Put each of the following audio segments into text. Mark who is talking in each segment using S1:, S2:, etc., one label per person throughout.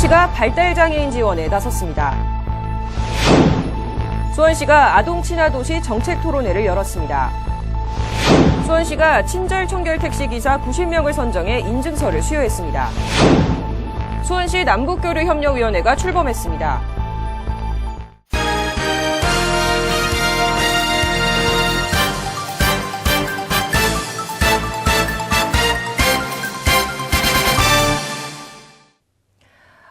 S1: 수원시가 발달장애인 지원에 나섰습니다. 수원시가 아동친화도시 정책토론회를 열었습니다. 수원시가 친절 청결 택시기사 90명을 선정해 인증서를 수여했습니다. 수원시 남북교류협력위원회가 출범했습니다.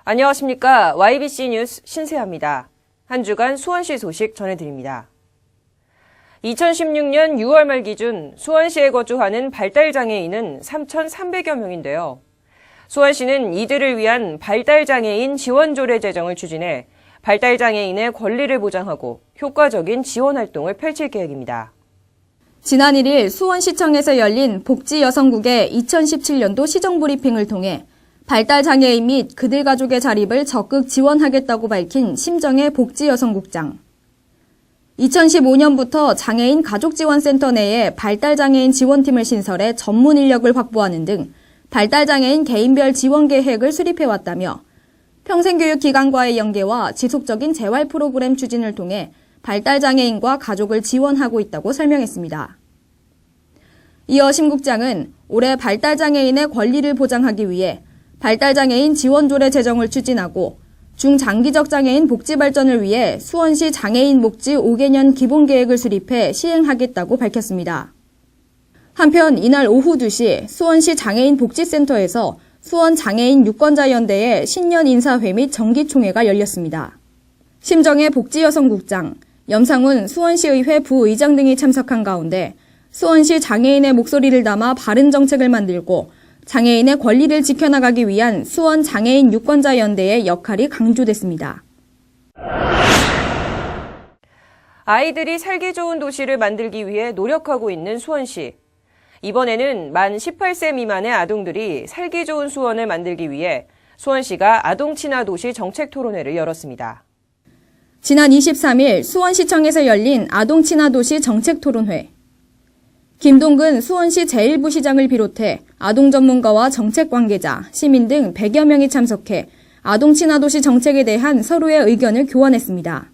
S1: 안녕하십니까. YBC 뉴스 신세아입니다. 한 주간 수원시 소식 전해드립니다. 2016년 6월 말 기준 수원시에 거주하는 발달장애인은 3,300여 명인데요. 수원시는 이들을 위한 발달장애인 지원조례 제정을 추진해 발달장애인의 권리를 보장하고 효과적인 지원 활동을 펼칠 계획입니다.
S2: 지난 1일 수원시청에서 열린 복지여성국의 2017년도 시정브리핑을 통해 발달장애인 및 그들 가족의 자립을 적극 지원하겠다고 밝힌 심정의 복지여성국장. 2015년부터 장애인 가족지원센터 내에 발달장애인 지원팀을 신설해 전문 인력을 확보하는 등 발달장애인 개인별 지원 계획을 수립해왔다며 평생교육기관과의 연계와 지속적인 재활 프로그램 추진을 통해 발달장애인과 가족을 지원하고 있다고 설명했습니다. 이어 심 국장은 올해 발달장애인의 권리를 보장하기 위해 발달장애인 지원조례 제정을 추진하고 중장기적 장애인 복지 발전을 위해 수원시 장애인 복지 5개년 기본계획을 수립해 시행하겠다고 밝혔습니다. 한편 이날 오후 2시 수원시 장애인 복지센터에서 수원장애인 유권자연대의 신년 인사회 및 정기총회가 열렸습니다. 심정의 복지여성국장, 염상훈 수원시의회 부의장 등이 참석한 가운데 수원시 장애인의 목소리를 담아 바른 정책을 만들고 장애인의 권리를 지켜나가기 위한 수원 장애인 유권자연대의 역할이 강조됐습니다.
S1: 아이들이 살기 좋은 도시를 만들기 위해 노력하고 있는 수원시. 이번에는 만 18세 미만의 아동들이 살기 좋은 수원을 만들기 위해 수원시가 아동친화도시 정책토론회를 열었습니다.
S2: 지난 23일 수원시청에서 열린 아동친화도시 정책토론회. 김동근 수원시 제1부시장을 비롯해 아동 전문가와 정책 관계자, 시민 등 100여 명이 참석해 아동 친화도시 정책에 대한 서로의 의견을 교환했습니다.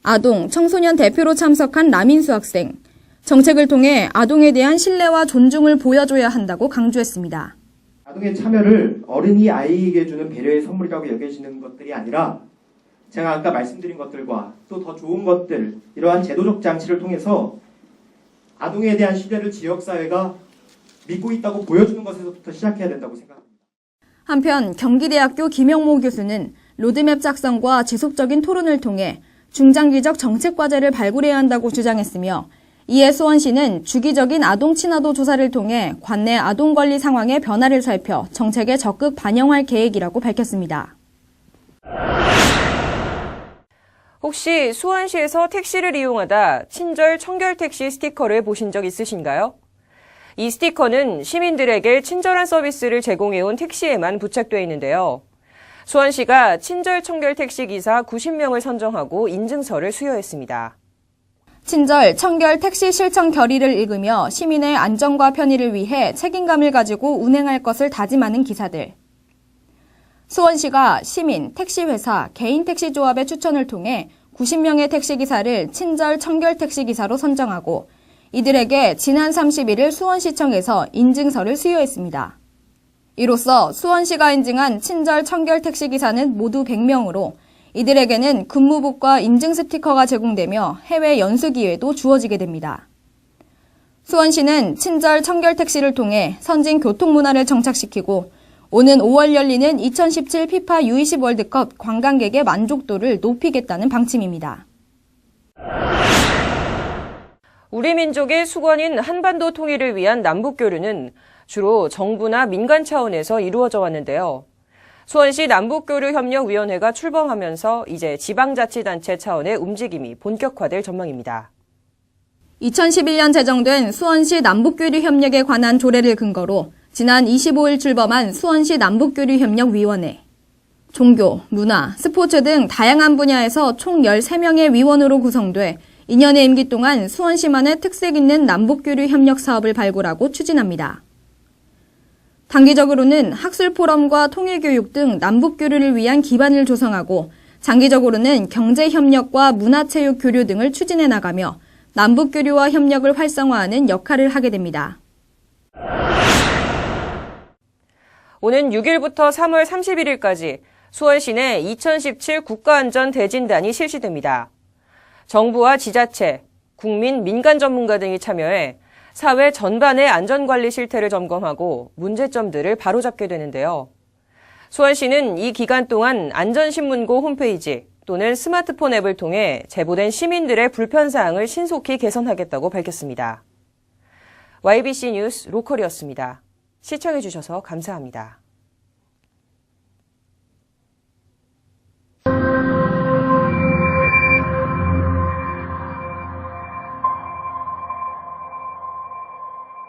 S2: 아동, 청소년 대표로 참석한 남인수 학생, 정책을 통해 아동에 대한 신뢰와 존중을 보여줘야 한다고 강조했습니다.
S3: 아동의 참여를 어른이 아이에게 주는 배려의 선물이라고 여겨지는 것들이 아니라 제가 아까 말씀드린 것들과 또 더 좋은 것들, 이러한 제도적 장치를 통해서 아동에 대한 신뢰를 지역사회가 믿고 있다고 보여주는 것에서부터 시작해야 된다고 생각합니다.
S2: 한편 경기대학교 김영모 교수는 로드맵 작성과 지속적인 토론을 통해 중장기적 정책과제를 발굴해야 한다고 주장했으며 이에 수원시는 주기적인 아동 친화도 조사를 통해 관내 아동 권리 상황의 변화를 살펴 정책에 적극 반영할 계획이라고 밝혔습니다.
S1: 혹시 수원시에서 택시를 이용하다 친절 청결 택시 스티커를 보신 적 있으신가요? 이 스티커는 시민들에게 친절한 서비스를 제공해온 택시에만 부착되어 있는데요. 수원시가 친절 청결 택시 기사 90명을 선정하고 인증서를 수여했습니다.
S2: 친절 청결 택시 실천 결의를 읽으며 시민의 안전과 편의를 위해 책임감을 가지고 운행할 것을 다짐하는 기사들. 수원시가 시민, 택시회사, 개인 택시조합의 추천을 통해 90명의 택시기사를 친절 청결 택시기사로 선정하고 이들에게 지난 31일 수원시청에서 인증서를 수여했습니다. 이로써 수원시가 인증한 친절 청결 택시기사는 모두 100명으로 이들에게는 근무복과 인증 스티커가 제공되며 해외 연수 기회도 주어지게 됩니다. 수원시는 친절 청결 택시를 통해 선진 교통 문화를 정착시키고 오는 5월 열리는 2017 피파 U20 월드컵 관광객의 만족도를 높이겠다는 방침입니다.
S1: 우리 민족의 수건인 한반도 통일을 위한 남북교류는 주로 정부나 민간 차원에서 이루어져 왔는데요. 수원시 남북교류협력위원회가 출범하면서 이제 지방자치단체 차원의 움직임이 본격화될 전망입니다.
S2: 2011년 제정된 수원시 남북교류협력에 관한 조례를 근거로 지난 25일 출범한 수원시 남북교류협력위원회. 종교, 문화, 스포츠 등 다양한 분야에서 총 13명의 위원으로 구성돼 2년의 임기 동안 수원시만의 특색 있는 남북교류 협력 사업을 발굴하고 추진합니다. 단기적으로는 학술 포럼과 통일교육 등 남북교류를 위한 기반을 조성하고 장기적으로는 경제협력과 문화체육 교류 등을 추진해 나가며 남북교류와 협력을 활성화하는 역할을 하게 됩니다.
S1: 오는 6일부터 3월 31일까지 수원시 내 2017 국가안전대진단이 실시됩니다. 정부와 지자체, 국민, 민간 전문가 등이 참여해 사회 전반의 안전관리 실태를 점검하고 문제점들을 바로잡게 되는데요. 수원시는 이 기간 동안 안전신문고 홈페이지 또는 스마트폰 앱을 통해 제보된 시민들의 불편사항을 신속히 개선하겠다고 밝혔습니다. YBC 뉴스 로컬이었습니다. 시청해주셔서 감사합니다.